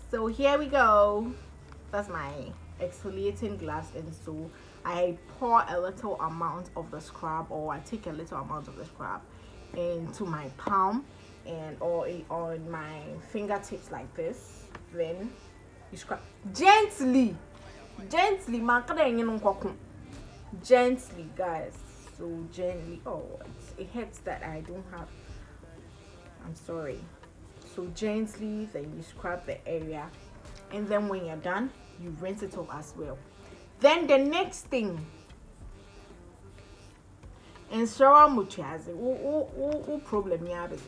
So here we go. That's my exfoliating glass, and so I pour a little amount of the scrub, or I take a little amount of the scrub into my palm and or on my fingertips like this. Then you scrub gently, gently, guys. So gently. Oh, it hurts that I don't have. I'm sorry. So gently, then you scrub the area, and then when you're done, you rinse it off as well. Then the next thing, and shower muchazi, what problem you have?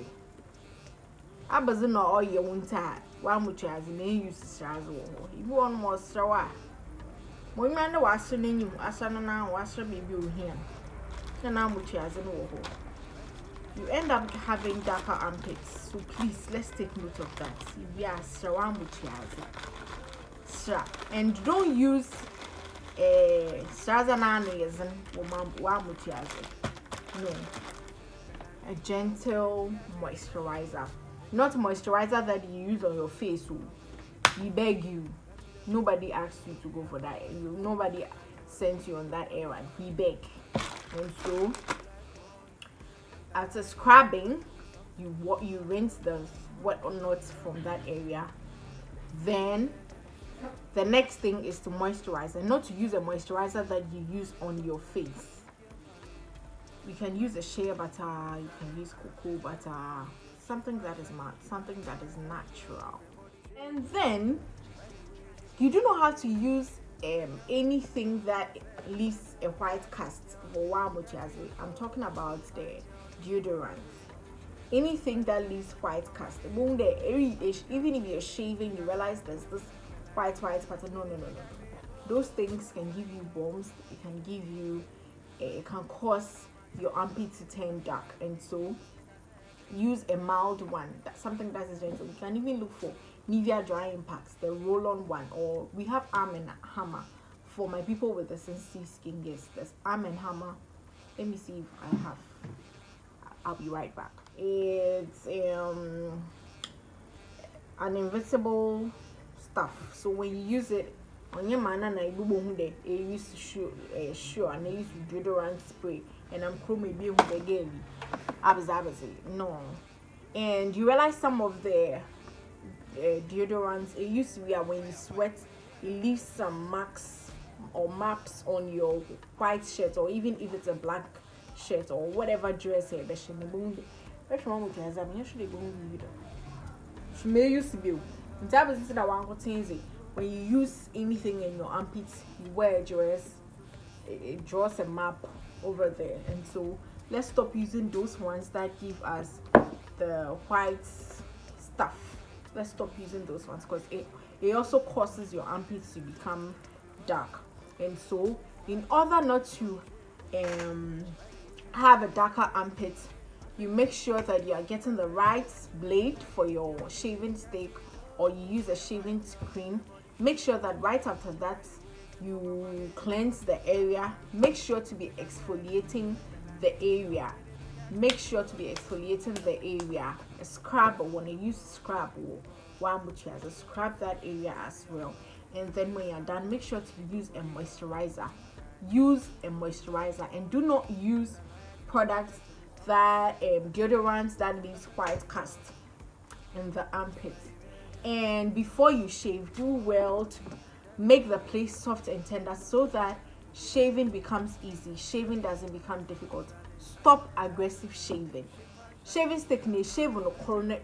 Abazi no all your winter, one muchazi, may use shazo. If you want more shower, when man the washing in you, asana now, washer maybe here. And now muchazi no. You end up having darker armpits. So please, let's take note of that. Yes, and don't use a no, a gentle moisturizer, not moisturizer that you use on your face. We beg you. Nobody asked you to go for that. Nobody sent you on that errand. We beg. And so after scrubbing, you rinse the wet or not from that area. Then the next thing is to moisturize, and not to use a moisturizer that you use on your face. You can use a shea butter, you can use cocoa butter, something that is matte, something that is natural. And then you do not have to use anything that leaves a white cast. I'm talking about the deodorant. Anything that leaves white cast. Even if you're shaving, you realize there's this white pattern. No. Those things can give you bumps. It can give you, it can cause your armpit to turn dark. And so use a mild one. That's something that is gentle. You can even look for Nivea drying packs, the roll-on one, or we have Arm and Hammer for my people with the sensitive skin. Yes, there's Arm and Hammer. Let me see if I have. I'll be right back. It's an invisible stuff. So when you use it on your man, and I use sure, and I use deodorant spray, and I'm maybe again. No, and you realize some of the deodorants, it used to be when you sweat, it leaves some marks or maps on your white shirt, or even if it's a black shirt or whatever dress here. May used to be when you use anything in your armpits, you wear a dress, it draws a map over there. And so let's stop using those ones that give us the white stuff. Let's stop using those ones, because it also causes your armpits to become dark. And so in order not to have a darker armpit, you make sure that you are getting the right blade for your shaving stick, or you use a shaving cream. Make sure that right after that you cleanse the area. Make sure to be exfoliating the area. A scrub, or when you use scrub, scrub that area as well. And then when you're done, make sure to use a moisturizer. And do not use products that deodorants that leaves white cast in the armpit. And before you shave, do well to make the place soft and tender, so that shaving becomes easy. Shaving doesn't become difficult. Stop aggressive shaving. Shaving stick ne shave on the corner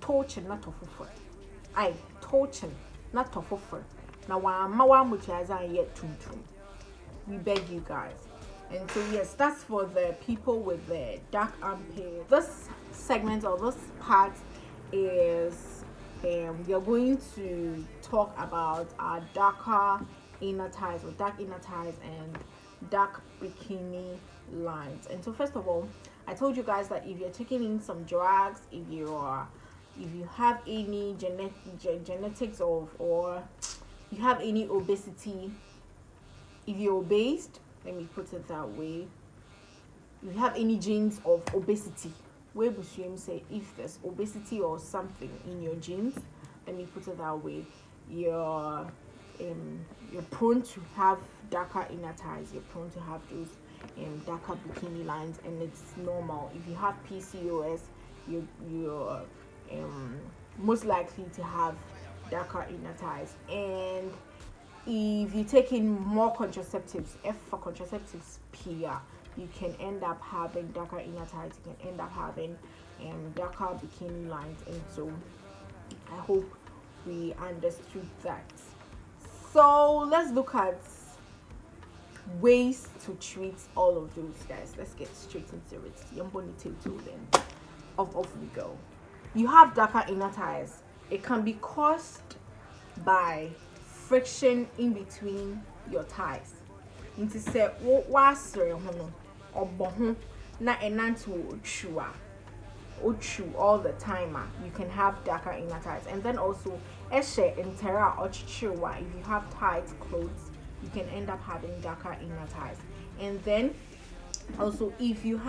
torching not of foot. Torching not of foot. Now wa muchaza yet tum. We beg you guys. And so yes, that's for the people with the dark armpit. This segment, or this part, is we are going to talk about our darker inner thighs, or dark inner thighs, and dark bikini lines. And so first of all, I told you guys that if you're taking in some drugs, if you have any genetics or you have any obesity, if you're obese, let me put it that way, you have any genes of obesity, where would you say if there's obesity or something in your genes, let me put it that way, you're prone to have darker inner thighs, you're prone to have those darker bikini lines, and it's normal. If you have PCOS, you're most likely to have darker inner thighs. And if you take in more contraceptives, F for contraceptives, PR, you can end up having darker inner thighs, you can end up having darker bikini lines. And so I hope we understood that. So let's look at ways to treat all of those, guys. Let's get straight into it. Then off we go. You have darker inner thighs. It can be caused by friction in between your thighs. Into say wasre hono obo na enanto ochu all the time. You can have darker inner thighs. And then also eshe intera ochichiwa, if you have tight clothes, you can end up having darker inner thighs. And then also if you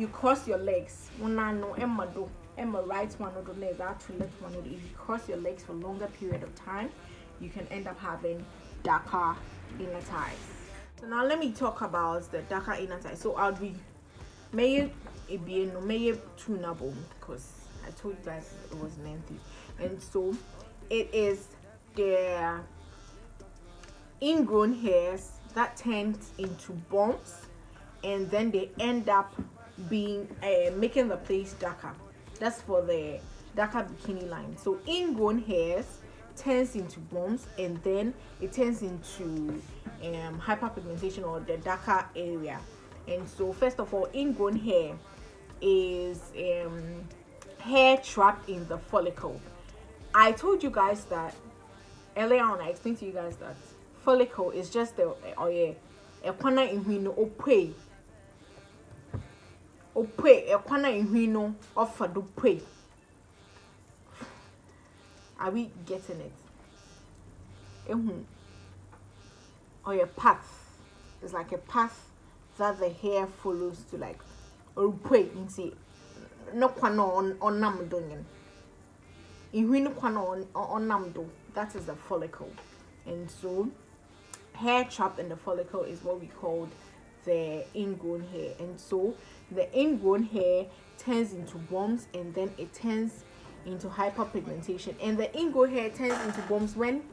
cross your legs, Emma right one or the left one, if you cross your legs for a longer period of time, you can end up having darker inner thighs. So now let me talk about the darker inner thighs. So I'll be may be no may tunable, because I told you guys it was lengthy. And so it is the ingrown hairs that turn into bumps, and then they end up being making the place darker. That's for the darker bikini line. So ingrown hairs turns into bumps, and then it turns into hyperpigmentation, or the darker area. And so first of all, ingrown hair is hair trapped in the follicle. I told you guys that earlier on. I explained to you guys that follicle is just a corner in whino a corner in whino of do pray. Are we getting it? Or a path. It's like a path that the hair follows to, like, or pray and see no kwano on namdongen. In whino kwano on namdo, that is the follicle. And so hair trapped in the follicle is what we call the ingrown hair. And so the ingrown hair turns into bumps, and then it turns into hyperpigmentation. And the ingrown hair turns into bumps when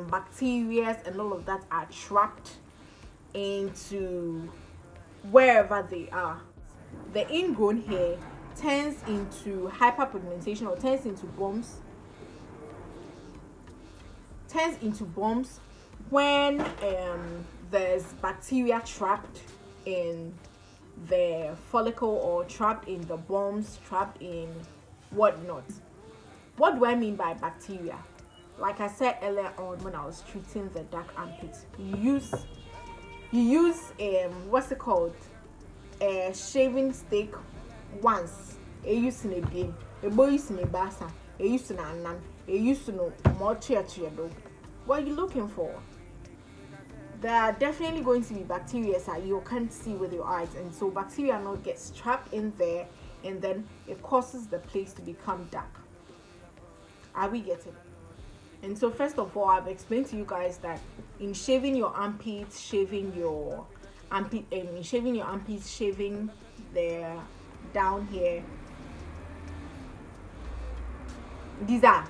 bacteria and all of that are trapped into wherever they are. The ingrown hair turns into hyperpigmentation, or turns into bumps when there's bacteria trapped in the follicle, or trapped in the bumps, trapped in whatnot. What do I mean by bacteria? Like I said earlier on when I was treating the dark armpits, you use what's it called, a shaving stick once, a use in a beam, a boy use in a basa, a use in a nan, a use to know more chair. What are you looking for? There are definitely going to be bacteria that you can't see with your eyes, and so bacteria now gets trapped in there, and then it causes the place to become dark. Are we getting it? And so first of all, I've explained to you guys that in shaving your armpits, shaving the down here, these are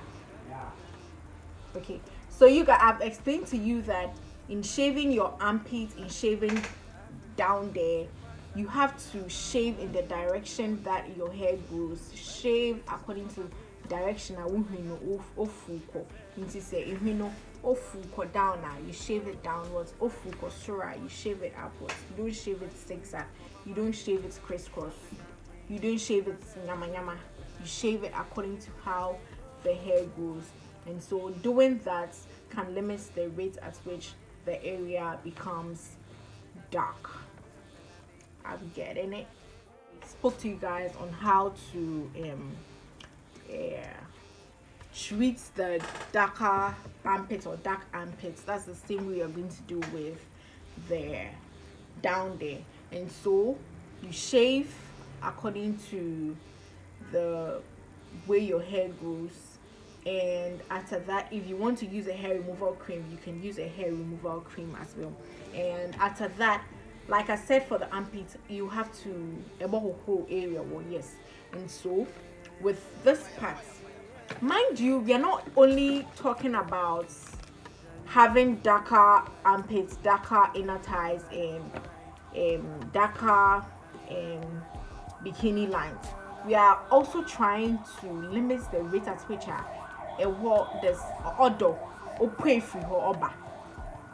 okay. So I've explained to you that in shaving your armpits, in shaving down there, you have to shave in the direction that your hair grows. Shave according to direction. Down now, you shave it downwards. You shave it upwards. You don't shave it zigzag. You don't shave it crisscross. You don't shave it nyama nyama. You shave it according to how the hair grows. And so doing that can limit the rate at which the area becomes dark. Are we getting it? I spoke to you guys on how to treat the darker armpits or dark armpits. That's the same way you're going to do with the down there. And so you shave according to the way your hair grows, And after that, if you want to use a hair removal cream, you can use a hair removal cream as well. And after that, like I said, for the armpit, you have to about whole area. Well, yes. And so with this part, mind you, we are not only talking about having darker armpits, darker inner thighs, and darker bikini lines. We are also trying to limit the rate at which there's odor or pay free or oba.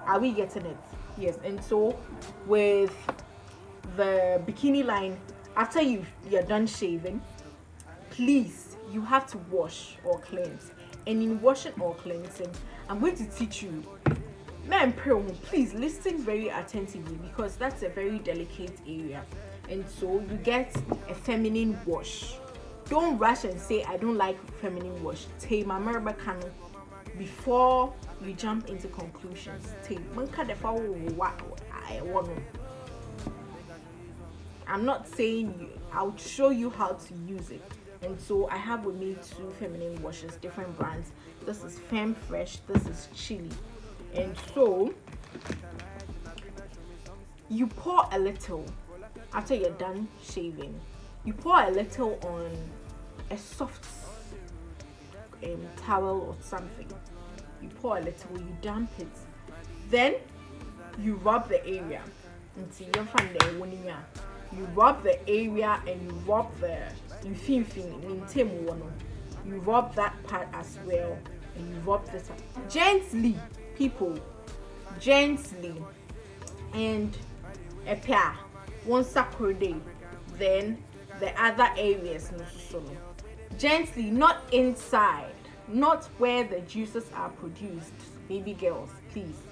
Are we getting it? Yes. And so with the bikini line, after you're done shaving, please, you have to wash or cleanse. And in washing or cleansing, I'm going to teach you. Man, please listen very attentively, because that's a very delicate area. And so you get a feminine wash. Don't rush and say I don't like feminine wash. Take my merba can before you jump into conclusions. I'm not saying you. I'll show you how to use it. And so I have with me 2 feminine washes, different brands. This is Femme Fresh. This is Chili. And so you pour a little after you're done shaving. You pour a little on a soft towel or something. You pour a little, you damp it. Then you rub the area. You rub the area and you rub you rub that part as well, and you rub this up. Gently, people, gently, and a pair, one Saturday, then the other areas, gently, not inside, not where the juices are produced, baby girls, please.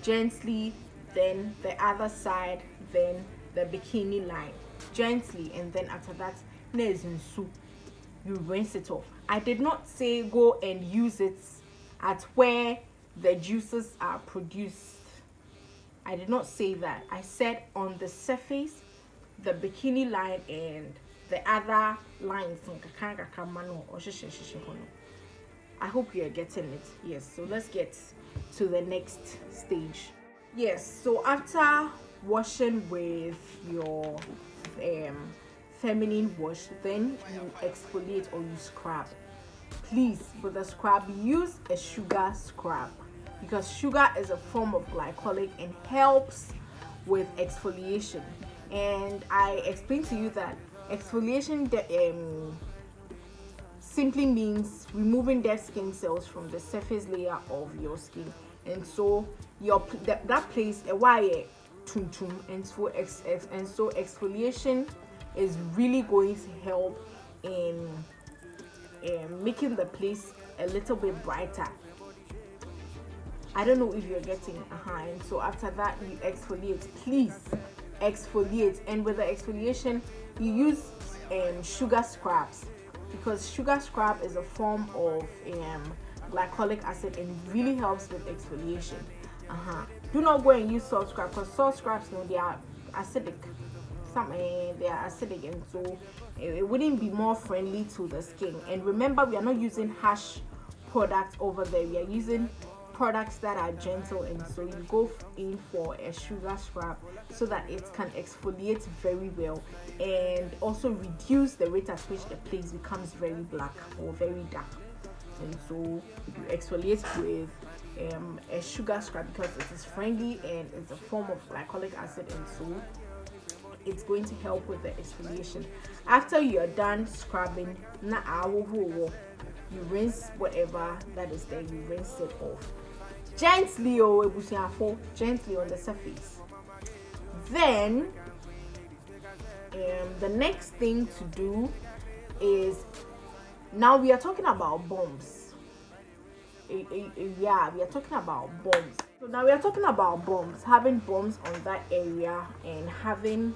Gently, then the other side, then the bikini line, gently, and then after that, you rinse it off. I did not say go and use it at where the juices are produced. I did not say that. I said on the surface, the bikini line and the other lines. I hope you are getting it. Yes, so let's get to the next stage. Yes, so after washing with your feminine wash, then you exfoliate or you scrub. Please, with the scrub, use a sugar scrub, because sugar is a form of glycolic and helps with exfoliation. And I explained to you that exfoliation simply means removing dead skin cells from the surface layer of your skin, and so that place a wire tum, and so exfoliation is really going to help in making the place a little bit brighter. I don't know if you're getting and so after that you exfoliate. Please exfoliate, and with the exfoliation you use sugar scrubs, because sugar scrub is a form of glycolic acid and really helps with exfoliation. Do not go and use salt scrub, because salt scrubs, they are acidic. They are acidic, and so it wouldn't be more friendly to the skin. And remember, we are not using harsh products over there. We are using products that are gentle, and so you go in for a sugar scrub so that it can exfoliate very well and also reduce the rate at which the place becomes very black or very dark. And so you exfoliate with a sugar scrub because it is friendly and it's a form of glycolic acid, and so it's going to help with the exfoliation. After you're done scrubbing, you rinse whatever that is there, you rinse it off gently, gently on the surface. Then the next thing to do is, now we are talking about bombs. Yeah, we are talking about bombs. So now we are talking about bombs, having bombs on that area, and having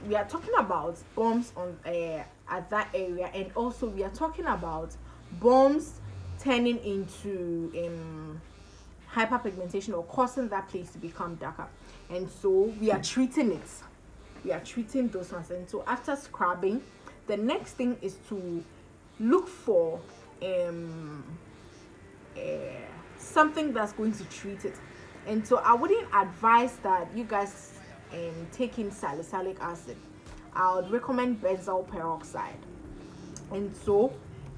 we are talking about bombs on at that area, and also we are talking about bombs turning into hyperpigmentation or causing that place to become darker, and so we are treating it. We are treating those ones. And so after scrubbing, the next thing is to look for something that's going to treat it. And so I wouldn't advise that you guys take in salicylic acid. I would recommend benzoyl peroxide. And so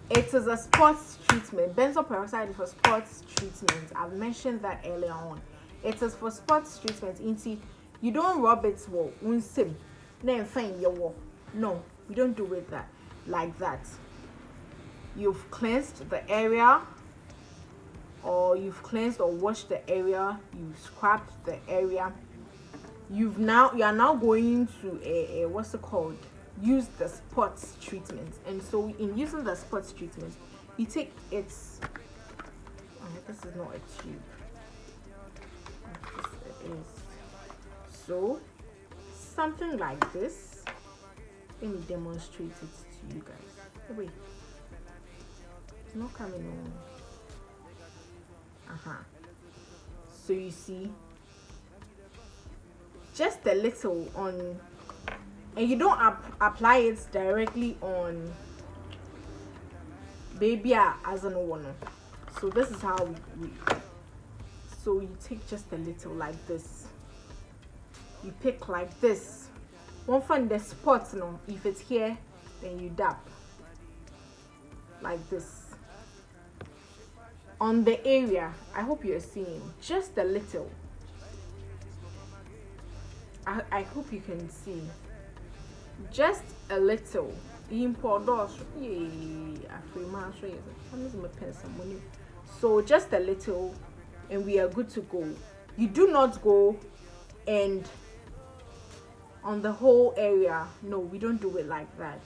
it is a sports treatment. Benzoyl peroxide is for sports treatment. I've mentioned that earlier on. It is for sports treatment. You don't rub it no, we don't do it like that. You've cleansed the area, or you've cleansed or washed the area, you've scrapped the area. You are now going to a what's it called? Use the sports treatment. And so in using the sports treatment, you take its this is not a tube. This it is. So something like this. Let me demonstrate it to you guys. Oh, wait, it's not coming on. So you see, just a little on, and you don't apply it directly on baby as an one. So this is how we so you take just a little like this. You pick like this. One find the spot, if it's here, then you dab like this on the area. I hope you're seeing just a little. I hope you can see just a little. So just a little, and we are good to go. You do not go and on the whole area. No, we don't do it like that.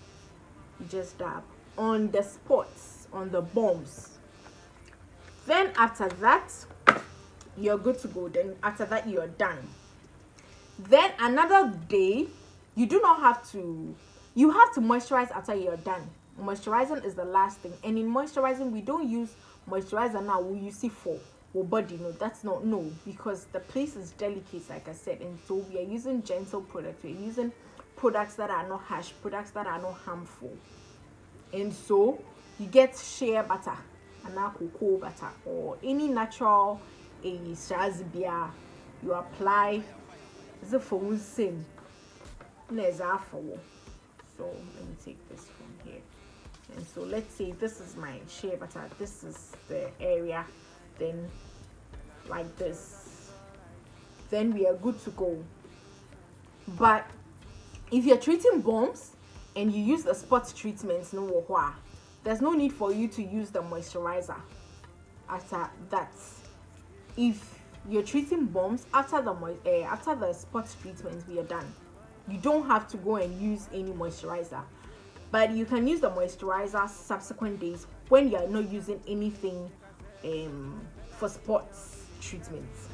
You just dab on the spots, on the bumps. Then after that, you're good to go. Then after that, you're done. Then another day, you do not have to, you have to moisturize after you're done. Moisturizing is the last thing. And in moisturizing, we don't use moisturizer now. We use it for body. No, that's not, no, because the place is delicate, like I said. And so we are using gentle products. We're using products that are not harsh, products that are not harmful. And so you get shea butter, cocoa butter, or any natural shazibia. You apply the phone same. So let me take this from here. And so let's say this is my shea butter. This is the area. Then like this, then we are good to go. But if you're treating bumps and you use the spot treatments, there's no need for you to use the moisturizer after that. If you're treating bumps after the spot treatments, we are done. You don't have to go and use any moisturizer, but you can use the moisturizer subsequent days when you are not using anything for sports treatments.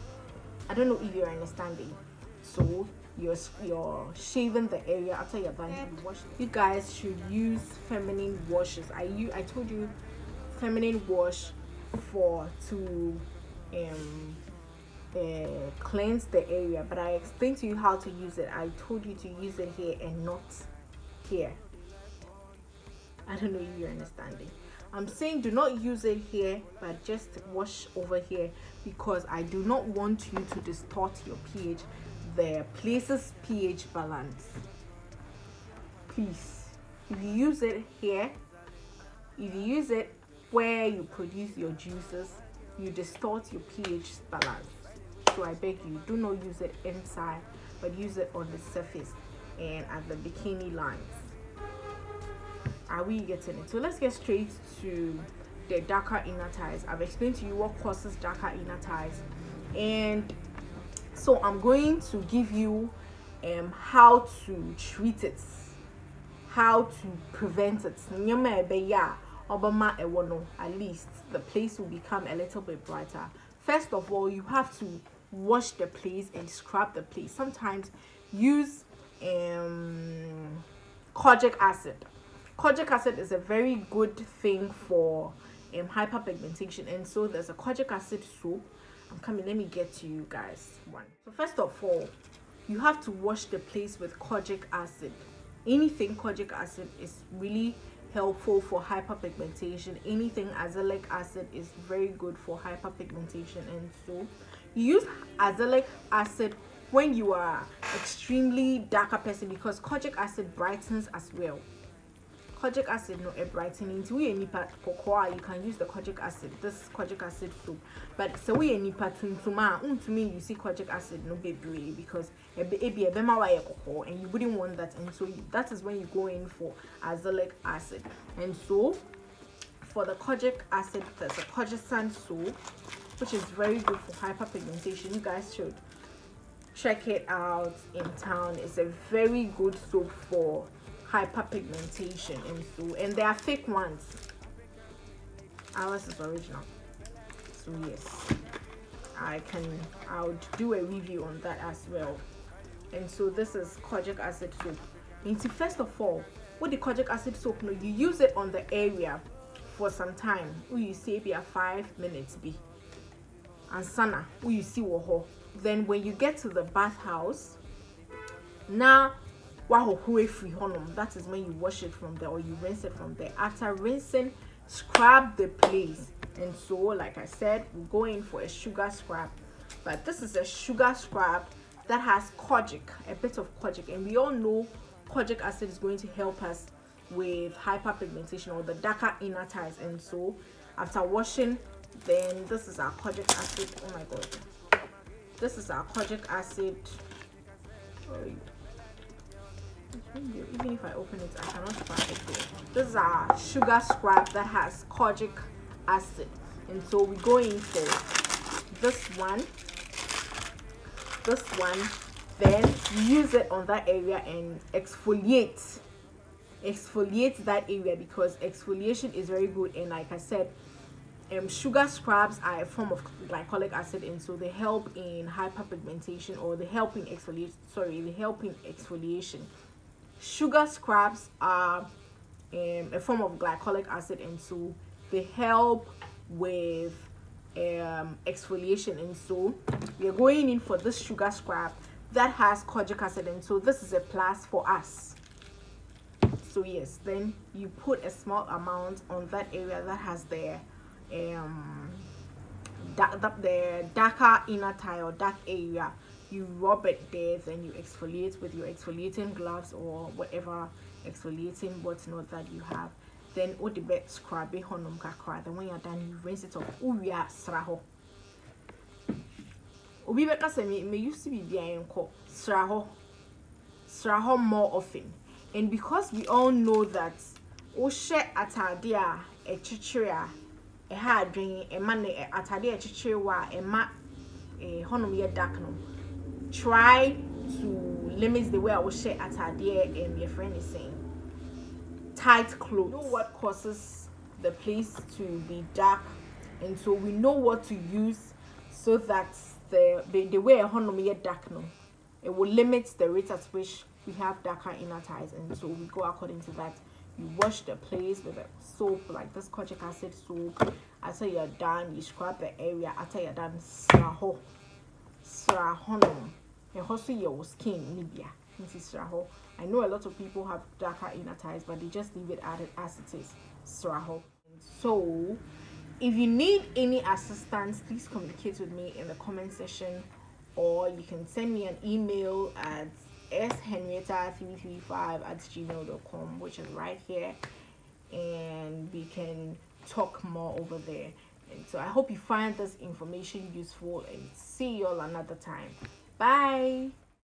I don't know if you're understanding. So you're shaving the area after you're done. You guys should use feminine washes. I told you feminine wash to cleanse the area, but I explained to you how to use it. I told you to use it here and not here. I don't know if you're understanding. I'm saying do not use it here, but just wash over here, because I do not want you to distort your pH, the place's pH balance. Please, if you use it here, if you use it where you produce your juices, you distort your pH balance. So I beg you, do not use it inside, but use it on the surface and at the bikini lines. Are we getting it? So let's get straight to the darker inner thighs. I've explained to you what causes darker inner thighs, and so I'm going to give you how to treat it, how to prevent it. At least the place will become a little bit brighter. First of all, you have to wash the place and scrub the place. Sometimes use kojic acid. Kojic acid is a very good thing for hyperpigmentation, and so there's a kojic acid soap. I'm coming, let me get to you guys one. So first of all, you have to wash the place with kojic acid. anything kojic acid is really helpful for hyperpigmentation. Anything azelaic acid is very good for hyperpigmentation. And so you use azelaic acid when you are extremely darker person, because kojic acid brightens as well. Kojic acid no a brightening to we nipa cocoa, you can use the kojic acid, this kojic acid soap. But so we nipa to me you see kojic acid no baby, because a bema wa cocoa, and you wouldn't want that. And so that is when you go in for azelaic acid. And so for the kojic acid, there's a kojic soap which is very good for hyperpigmentation. You guys should check it out in town. It's a very good soap for hyperpigmentation. And there are fake ones. Ours is original. So yes, I'll do a review on that as well. And so this is kojic acid soap. And so first of all, with the kojic acid soap, you use it on the area for some time. You say be a 5 minutes be and sana you see woho. Then when you get to the bathhouse, now that is when you wash it from there, or you rinse it from there. After rinsing, scrub the place. And so like I said, we go in for a sugar scrub, but this is a sugar scrub that has kojic, a bit of kojic, and we all know kojic acid is going to help us with hyperpigmentation or the darker inner thighs. And so after washing, then this is our kojic acid. Oh my god, this is our kojic acid. Even if I open it, I cannot find it there. This is our sugar scrub that has kojic acid. And so we go in for this one, then you use it on that area and exfoliate that area, because exfoliation is very good. And like I said, sugar scrubs are a form of glycolic acid, and so they help in hyperpigmentation, or they help in exfoliation. Sugar scrubs are a form of glycolic acid, and so they help with exfoliation. And so we are going in for this sugar scrub that has kojic acid, and so this is a plus for us. So yes, then you put a small amount on that area that has the darker inner thigh or dark area. You rub it there, then you exfoliate with your exfoliating gloves or whatever exfoliating whatnot that you have. Then the bed scrub it honum kakra. Then when you're done, you rinse it off. Uya sraho. Obi beka say me used to be behind sraho more often. And because we all know that share atadia a chichira a hard drain a man atadia chichira a ma a honum ye dark no. Try to limit the way I will share atadia, and your friend is saying tight clothes. You know what causes the place to be dark, and so we know what to use so that the way a honum ye dark no, it will limit the rate at which we have darker inner thighs. And so we go according to that. You wash the place with a soap like this kojic acid soap. After you're done, you scrub the area. After you're done, sraho and also your skin nibia. I know a lot of people have darker inner thighs, but they just leave it as it is. Sraho. So if you need any assistance, please communicate with me in the comment section, or you can send me an email at shenrietta335@gmail.com, which is right here, and we can talk more over there. And so I hope you find this information useful, and see you all another time. Bye.